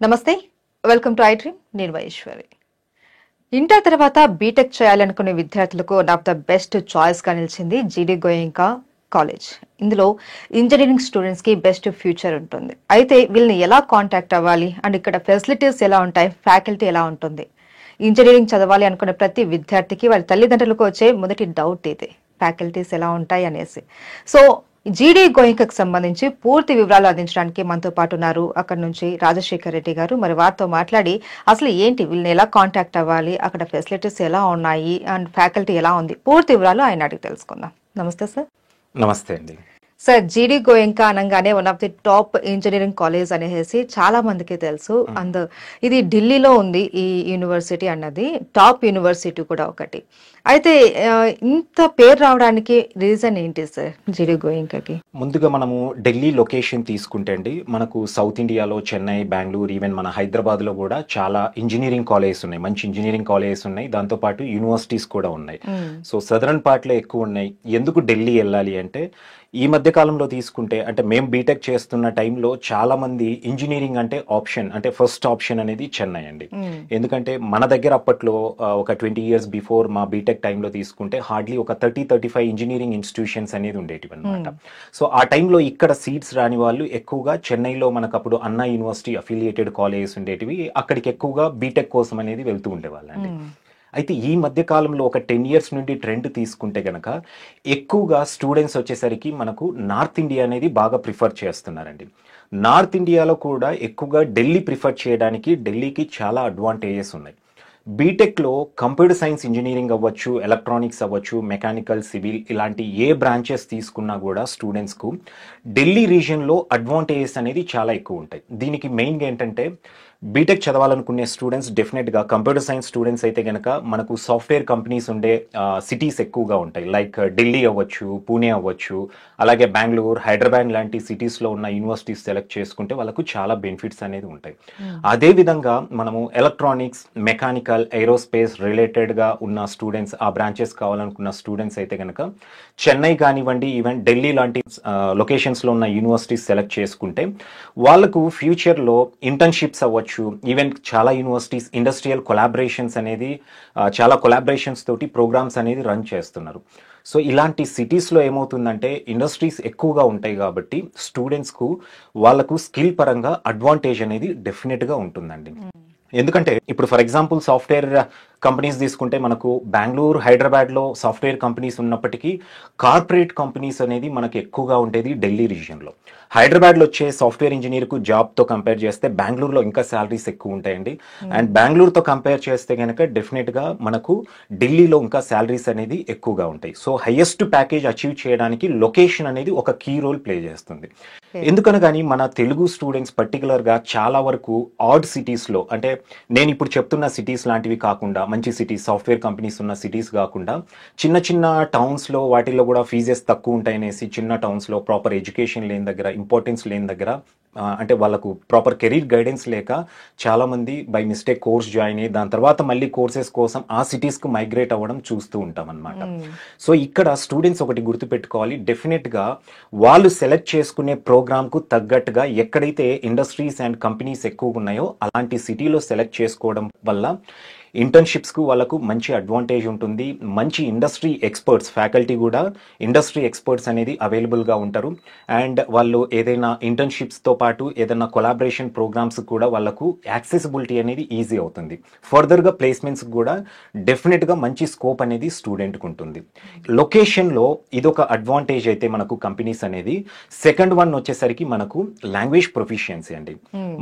నమస్తే, welcome to iDream. నేను వైశ్వరి. Inter తర్వాత బీటెక్ చేయాలనుకునే విద్యార్థులకు one of the best choice గా నిలిచింది జీడీ గోయంకా కాలేజ్. ఇందులో ఇంజనీరింగ్ స్టూడెంట్స్ కి బెస్ట్ ఫ్యూచర్ ఉంటుంది. అయితే వీళ్ళని ఎలా కాంటాక్ట్ అవ్వాలి అండ్ ఇక్కడ ఫెసిలిటీస్ ఎలా ఉంటాయి, ఫ్యాకల్టీ ఎలా ఉంటుంది? ఇంజనీరింగ్ చదవాలి అనుకునే ప్రతి విద్యార్థికి వారి తల్లిదండ్రులకు వచ్చే మొదటి డౌట్ ఇది, ఫ్యాకల్టీస్ ఎలా ఉంటాయి అనేసి. సో జీడీ గోయంకాకు సంబంధించి పూర్తి వివరాలు అందించడానికి మనతో పాటు ఉన్నారు అక్కడ నుంచి రాజశేఖర్ రెడ్డి గారు. మరి వారితో మాట్లాడి అసలు ఏంటి, వీళ్ళని ఎలా కాంటాక్ట్ అవ్వాలి, అక్కడ ఫెసిలిటీస్ ఎలా ఉన్నాయి అండ్ ఫ్యాకల్టీ ఎలా ఉంది, పూర్తి వివరాలు ఆయన అడిగి తెలుసుకుందాం. నమస్తే సార్. నమస్తే అండి. సార్, జీడీ గోయంకా అనగానే one of the top engineering college అనేసి చాలా మందికి తెలుసు. అండ్ ఇది ఢిల్లీలో ఉంది ఈ యూనివర్సిటీ అన్నది, టాప్ యూనివర్సిటీ కూడా ఒకటి. అయితే ఇంత పేరు రావడానికి రీజన్ ఏంటి సార్ జీడీ గోయంకాకి? ముందుగా మనము ఢిల్లీ లొకేషన్ తీసుకుంటే అండి, మనకు సౌత్ ఇండియాలో చెన్నై, బెంగళూరు, ఈవెన్ మన హైదరాబాద్లో కూడా చాలా ఇంజనీరింగ్ కాలేజెస్ ఉన్నాయి, మంచి ఇంజనీరింగ్ కాలేజెస్ ఉన్నాయి. దాంతోపాటు యూనివర్సిటీస్ కూడా ఉన్నాయి. సో సదరన్ పార్ట్లో ఎక్కువ ఉన్నాయి. ఎందుకు ఢిల్లీ వెళ్ళాలి అంటే, ఈ మధ్య కాలంలో తీసుకుంటే అంటే మేము బీటెక్ చేస్తున్న టైంలో చాలా మంది ఇంజనీరింగ్ అంటే ఆప్షన్, అంటే ఫస్ట్ ఆప్షన్ అనేది చెన్నై అండి. ఎందుకంటే మన దగ్గర అప్పట్లో ఒక 20 years బిఫోర్ మా బీటెక్ టైంలో తీసుకుంటే హార్డ్లీ ఒక 30-35 ఇంజనీరింగ్ ఇన్స్టిట్యూషన్స్ అనేది ఉండేటివి అనమాట. సో ఆ టైంలో ఇక్కడ సీట్స్ రాని వాళ్ళు ఎక్కువగా చెన్నైలో మనకు అప్పుడు అన్నా యూనివర్సిటీ అఫిలియేటెడ్ కాలేజెస్ ఉండేటివి, అక్కడికి ఎక్కువగా బీటెక్ కోసం అనేది వెళ్తూ ఉండేవాళ్ళండి. అయితే ఈ మధ్య కాలంలో ఒక 10 years నుండి ట్రెండ్ తీసుకుంటే గనక ఎక్కువగా స్టూడెంట్స్ వచ్చేసరికి మనకు నార్త్ ఇండియా అనేది బాగా ప్రిఫర్ చేస్తున్నారండి. నార్త్ ఇండియాలో కూడా ఎక్కువగా ఢిల్లీ ప్రిఫర్ చేయడానికి ఢిల్లీకి చాలా అడ్వాంటేజెస్ ఉన్నాయి. బీటెక్లో కంప్యూటర్ సైన్స్ ఇంజనీరింగ్ అవ్వచ్చు, ఎలక్ట్రానిక్స్ అవ్వచ్చు, మెకానికల్, సివిల్ ఇలాంటి ఏ బ్రాంచెస్ తీసుకున్నా కూడా స్టూడెంట్స్కు ఢిల్లీ రీజియన్లో అడ్వాంటేజెస్ అనేది చాలా ఎక్కువ ఉంటాయి. దీనికి మెయిన్గా ఏంటంటే, బీటెక్ చదవాలనుకునే స్టూడెంట్స్ డెఫినెట్గా కంప్యూటర్ సైన్స్ స్టూడెంట్స్ అయితే కనుక మనకు సాఫ్ట్వేర్ కంపెనీస్ ఉండే సిటీస్ ఎక్కువగా ఉంటాయి. లైక్ ఢిల్లీ అవ్వచ్చు, పూణే అవ్వచ్చు, అలాగే బెంగళూరు, హైదరాబాద్ లాంటి సిటీస్లో ఉన్న యూనివర్సిటీస్ సెలెక్ట్ చేసుకుంటే వాళ్ళకు చాలా బెనిఫిట్స్ అనేది ఉంటాయి. అదేవిధంగా మనము ఎలక్ట్రానిక్స్, మెకానికల్, ఏరోస్పేస్ రిలేటెడ్గా ఉన్న స్టూడెంట్స్, ఆ బ్రాంచెస్ కావాలనుకున్న స్టూడెంట్స్ అయితే కనుక చెన్నై కానివ్వండి, ఈవెన్ ఢిల్లీ లాంటి లొకేషన్స్లో ఉన్న యూనివర్సిటీస్ సెలెక్ట్ చేసుకుంటే వాళ్ళకు ఫ్యూచర్లో ఇంటర్న్షిప్స్ అవ్వచ్చు, ఈవెన్ చాలా యూనివర్సిటీస్ ఇండస్ట్రియల్ కొలాబరేషన్స్ అనేది చాలా కొలాబరేషన్స్ తోటి ప్రోగ్రామ్స్ అనేది రన్ చేస్తున్నారు. సో ఇలాంటి సిటీస్లో ఏమవుతుందంటే ఇండస్ట్రీస్ ఎక్కువగా ఉంటాయి కాబట్టి స్టూడెంట్స్కు వాళ్ళకు స్కిల్ పరంగా అడ్వాంటేజ్ అనేది డెఫినెట్గా ఉంటుందండి. ఎందుకంటే ఇప్పుడు ఫర్ ఎగ్జాంపుల్ సాఫ్ట్వేర్ కంపెనీస్ తీసుకుంటే మనకు బెంగళూరు, హైదరాబాద్లో సాఫ్ట్వేర్ కంపెనీస్ ఉన్నప్పటికీ కార్పొరేట్ కంపెనీస్ అనేది మనకు ఎక్కువగా ఉండేది ఢిల్లీ రీజియన్లో. హైదరాబాద్లో వచ్చే సాఫ్ట్వేర్ ఇంజనీర్కు జాబ్తో కంపేర్ చేస్తే బెంగళూరులో ఇంకా శాలరీస్ ఎక్కువ ఉంటాయండి. అండ్ బెంగళూరుతో కంపేర్ చేస్తే కనుక డెఫినెట్గా మనకు ఢిల్లీలో ఇంకా శాలరీస్ అనేది ఎక్కువగా ఉంటాయి. సో హైయెస్ట్ ప్యాకేజ్ అచీవ్ చేయడానికి లొకేషన్ అనేది ఒక కీ రోల్ ప్లే చేస్తుంది. ఎందుకనగాని మన తెలుగు స్టూడెంట్స్ పర్టికులర్గా చాలా వరకు ఆడ్ సిటీస్లో, అంటే నేను ఇప్పుడు చెప్తున్న సిటీస్ లాంటివి కాకుండా మంచి సిటీస్, సాఫ్ట్వేర్ కంపెనీస్ ఉన్న సిటీస్ కాకుండా చిన్న చిన్న టౌన్స్లో వాటిల్లో కూడా ఫీజెస్ తక్కువ ఉంటాయనేసి చిన్న టౌన్స్లో ప్రాపర్ ఎడ్యుకేషన్ లేని దగ్గర, ఇంపార్టెన్స్ లేని దగ్గర, అంటే వాళ్ళకు ప్రాపర్ కెరీర్ గైడెన్స్ లేక చాలామంది బై మిస్టేక్ కోర్స్ జాయిన్ అయ్యి దాని తర్వాత మళ్ళీ కోర్సెస్ కోసం ఆ సిటీస్కు మైగ్రేట్ అవ్వడం చూస్తూ ఉంటాం అనమాట. సో ఇక్కడ స్టూడెంట్స్ ఒకటి గుర్తుపెట్టుకోవాలి, డెఫినెట్గా వాళ్ళు సెలెక్ట్ చేసుకునే ప్రోగ్రామ్కు తగ్గట్టుగా ఎక్కడైతే ఇండస్ట్రీస్ అండ్ కంపెనీస్ ఎక్కువగా ఉన్నాయో అలాంటి సిటీలో సెలెక్ట్ చేసుకోవడం వల్ల ఇంటర్న్షిప్స్కు వాళ్ళకు మంచి అడ్వాంటేజ్ ఉంటుంది. మంచి ఇండస్ట్రీ ఎక్స్పర్ట్స్, ఫ్యాకల్టీ కూడా ఇండస్ట్రీ ఎక్స్పర్ట్స్ అనేది అవైలబుల్గా ఉంటారు. అండ్ వాళ్ళు ఏదైనా ఇంటర్న్షిప్స్తో పాటు ఏదైనా కొలాబరేషన్ ప్రోగ్రామ్స్ కూడా వాళ్ళకు యాక్సెసిబిలిటీ అనేది ఈజీ అవుతుంది. ఫర్దర్గా ప్లేస్మెంట్స్ కూడా డెఫినెట్గా మంచి స్కోప్ అనేది స్టూడెంట్కి ఉంటుంది. లొకేషన్లో ఇదొక అడ్వాంటేజ్ అయితే మనకు కంపెనీస్ అనేది. సెకండ్ వన్ వచ్చేసరికి మనకు లాంగ్వేజ్ ప్రొఫిషియన్సీ అండి.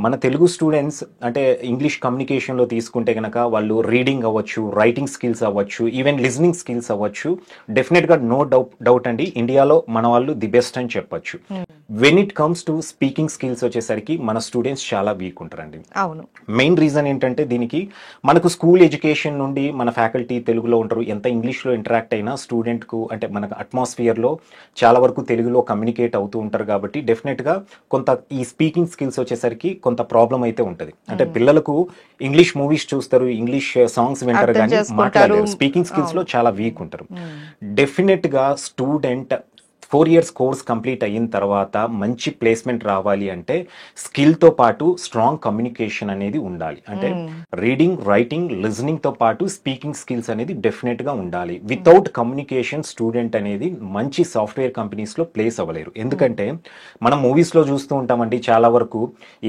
మన తెలుగు స్టూడెంట్స్ అంటే ఇంగ్లీష్ కమ్యూనికేషన్లో తీసుకుంటే కనుక వాళ్ళు రీడింగ్ అవ్వచ్చు, రైటింగ్ స్కిల్స్ అవ్వచ్చు, ఈవెన్ లిజనింగ్ స్కిల్స్ అవ్వచ్చు, డెఫినెట్గా నో డౌట్ అండి ఇండియాలో మన వాళ్ళు ది బెస్ట్ అని చెప్పొచ్చు. When it comes to speaking skills వచ్చేసరికి మన స్టూడెంట్స్ చాలా వీక్ ఉంటారండి. అవును. మెయిన్ రీజన్ ఏంటంటే దీనికి మనకు స్కూల్ ఎడ్యుకేషన్ నుండి మన ఫ్యాకల్టీ తెలుగులో ఉంటారు. ఎంత ఇంగ్లీష్లో ఇంటరాక్ట్ అయినా స్టూడెంట్కు అంటే మనకు అట్మాస్ఫియర్లో చాలా వరకు తెలుగులో కమ్యూనికేట్ అవుతూ ఉంటారు కాబట్టి డెఫినెట్గా కొంత ఈ స్పీకింగ్ స్కిల్స్ వచ్చేసరికి కొంత ప్రాబ్లం అయితే ఉంటుంది. అంటే పిల్లలకు ఇంగ్లీష్ మూవీస్ చూస్తారు, ఇంగ్లీష్ సాంగ్స్ వింటారు కానీ మాట్లాడలేరు. స్పీకింగ్ స్కిల్స్ లో చాలా వీక్ ఉంటారు. డెఫినెట్ గా స్టూడెంట్ 4 years కోర్స్ కంప్లీట్ అయిన తర్వాత మంచి ప్లేస్మెంట్ రావాలి అంటే స్కిల్తో పాటు స్ట్రాంగ్ కమ్యూనికేషన్ అనేది ఉండాలి. అంటే రీడింగ్, రైటింగ్, లిజనింగ్ తో పాటు స్పీకింగ్ స్కిల్స్ అనేది డెఫినెట్ గా ఉండాలి. వితౌట్ కమ్యూనికేషన్ స్టూడెంట్ అనేది మంచి సాఫ్ట్వేర్ కంపెనీస్ లో ప్లేస్ అవ్వలేరు. ఎందుకంటే మనం మూవీస్ లో చూస్తూ ఉంటామండి, చాలా వరకు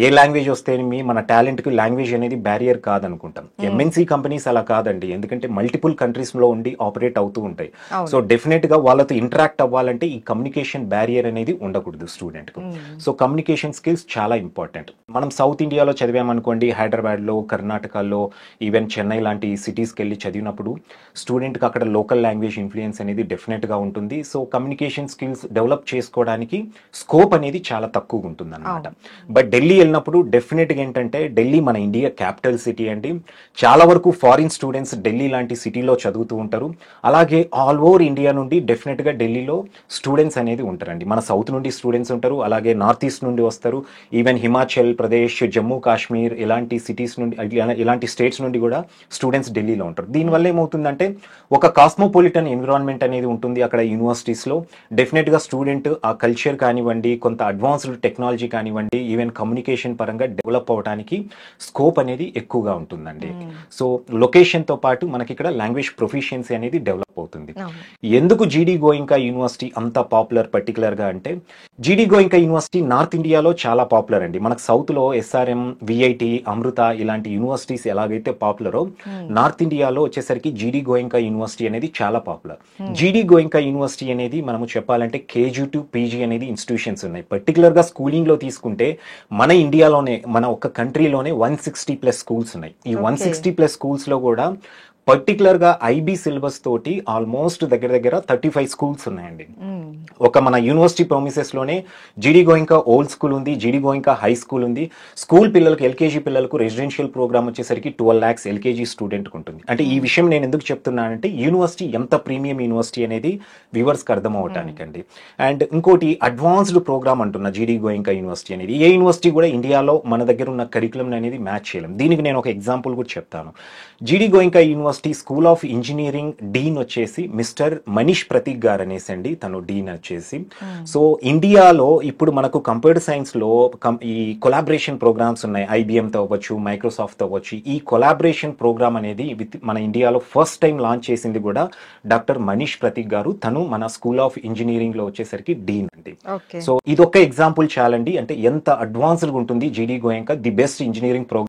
ఏ లాంగ్వేజ్ వస్తేనేమి మన టాలెంట్ కి లాంగ్వేజ్ అనేది బ్యారియర్ కాదనుకుంటాం. ఎంఎన్సీ కంపెనీస్ అలా కాదండి, ఎందుకంటే మల్టిపుల్ కంట్రీస్ లో ఉండి ఆపరేట్ అవుతూ ఉంటాయి. సో డెఫినెట్ గా వాళ్ళతో ఇంటరాక్ట్ అవ్వాలంటే ఈ కమ్యూనికేషన్ బ్యారియర్ అనేది ఉండకూడదు స్టూడెంట్ కు. సో కమ్యూనికేషన్ స్కిల్స్ చాలా ఇంపార్టెంట్. మనం సౌత్ ఇండియాలో చదివామనుకోండి, హైదరాబాద్ లో, కర్ణాటకలో, ఈవెన్ చెన్నై లాంటి సిటీస్కి వెళ్ళి చదివినప్పుడు స్టూడెంట్ కి అక్కడ లోకల్ లాంగ్వేజ్ ఇన్ఫ్లుయెన్స్ అనేది డెఫినెట్ గా ఉంటుంది. సో కమ్యూనికేషన్ స్కిల్స్ డెవలప్ చేసుకోవడానికి స్కోప్ అనేది చాలా తక్కువగా ఉంటుంది అన్నమాట. బట్ ఢిల్లీ వెళ్ళినప్పుడు డెఫినెట్ గా ఏంటంటే, ఢిల్లీ మన ఇండియా క్యాపిటల్ సిటీ అండి. చాలా వరకు ఫారిన్ స్టూడెంట్స్ ఢిల్లీ లాంటి సిటీలో చదువుతూ ఉంటారు. అలాగే ఆల్ ఓవర్ ఇండియా నుండి డెఫినెట్ గా ఢిల్లీలో స్టూడెంట్స్ అనేది ఉంటారండి. మన సౌత్ నుండి స్టూడెంట్స్ ఉంటారు, అలాగే నార్త్ ఈస్ట్ నుండి వస్తారు, ఈవెన్ హిమాచల్ ప్రదేశ్, జమ్మూ కాశ్మీర్ ఇలాంటి సిటీస్ నుండి, ఇలాంటి స్టేట్స్ నుండి కూడా స్టూడెంట్స్ ఢిల్లీలో ఉంటారు. దీనివల్ల ఏమవుతుందంటే ఒక కాస్మోపాలిటన్ ఎన్విరాన్మెంట్ అనేది ఉంటుంది అక్కడ యూనివర్సిటీస్ లో. డెఫినెట్ గా స్టూడెంట్ ఆ కల్చర్ కానివ్వండి, కొంత అడ్వాన్స్డ్ టెక్నాలజీ కానివ్వండి, ఈవెన్ కమ్యూనికేషన్ పరంగా డెవలప్ అవడానికి స్కోప్ అనేది ఎక్కువగా ఉంటుందండి. సో లొకేషన్ తో పాటు మనకి ఇక్కడ లాంగ్వేజ్ ప్రొఫిషియన్సీ అనేది డెవలప్ అవుతుంది. ఎందుకు జీడీ గోయింకా యూనివర్సిటీ అంత పాపులర్ పర్టికులర్ గా అంటే, జీడీ గోయింకా యూనివర్సిటీ నార్త్ ఇండియాలో చాలా పాపులర్ అండి. మనకు సౌత్ లో ఎస్ఆర్ఎం, విఐటి, అమృత ఇలాంటి యూనివర్సిటీస్ ఎలాగైతే పాపులరో, నార్త్ ఇండియాలో వచ్చేసరికి జీడీ గోయింకా యూనివర్సిటీ అనేది చాలా పాపులర్. జీడీ గోయింకా యూనివర్సిటీ అనేది మనము చెప్పాలంటే కేజీ టు పీజీ అనేది ఇన్స్టిట్యూషన్స్ ఉన్నాయి. పర్టికులర్ గా స్కూలింగ్ లో తీసుకుంటే మన ఇండియాలోనే, మన ఒక్క కంట్రీలోనే 160+ స్కూల్స్ ఉన్నాయి. ఈ 160+ స్కూల్స్ లో కూడా పర్టికులర్ గా ఐబీ సిలబస్ తోటి ఆల్మోస్ట్ దగ్గర దగ్గర 35 స్కూల్స్ ఉన్నాయండి. ఒక మన యూనివర్సిటీ ప్రొమిసెస్ లోనే జీడీ గోయింకా ఓల్డ్ స్కూల్ ఉంది, జీడీ గోయింకా హై స్కూల్ ఉంది. స్కూల్ పిల్లలకు, ఎల్కేజీ పిల్లలకు రెసిడెన్షియల్ ప్రోగ్రామ్ వచ్చేసరికి 12 lakhs ఎల్కేజీ స్టూడెంట్ ఉంటుంది. అంటే ఈ విషయం నేను ఎందుకు చెప్తున్నానంటే, యూనివర్సిటీ ఎంత ప్రీమియం యూనివర్సిటీ అనేది వ్యూవర్స్ కి అర్థం అవటానికండి. అండ్ ఇంకోటి అడ్వాన్స్డ్ ప్రోగ్రామ్ అంటున్న జీడీ గోయింకా యూనివర్సిటీ అనేది, ఏ యూనివర్సిటీ కూడా ఇండియాలో మన దగ్గర ఉన్న కరికులం అనేది మ్యాచ్ చేయలేం. దీనికి నేను ఒక ఎగ్జాంపుల్ కూడా చెప్తాను. GD Goenka University School of Engineering dean వచ్చేసి మిస్టర్ మనీష్ ప్రతీక్ గారు అనేసి అండి, తను డీన్ వచ్చేసి. సో ఇండియాలో ఇప్పుడు మనకు కంప్యూటర్ సైన్స్ లో ఈ కొలాబరేషన్ ప్రోగ్రామ్స్ ఉన్నాయి, ఐబిఎం తో అవ్వచ్చు, మైక్రోసాఫ్ట్ తో అవ్వచ్చు. ఈ కొలాబరేషన్ ప్రోగ్రామ్ అనేది మన ఇండియాలో ఫస్ట్ టైం లాంచ్ చేసింది కూడా డాక్టర్ మనీష్ ప్రతీక్ గారు. తను మన స్కూల్ ఆఫ్ ఇంజనీరింగ్ లో వచ్చేసరికి డీన్ అండి. సో ఇదొక ఎగ్జాంపుల్ చాలండి, అంటే ఎంత అడ్వాన్స్డ్ ఉంటుంది GD Goenka, the best engineering programme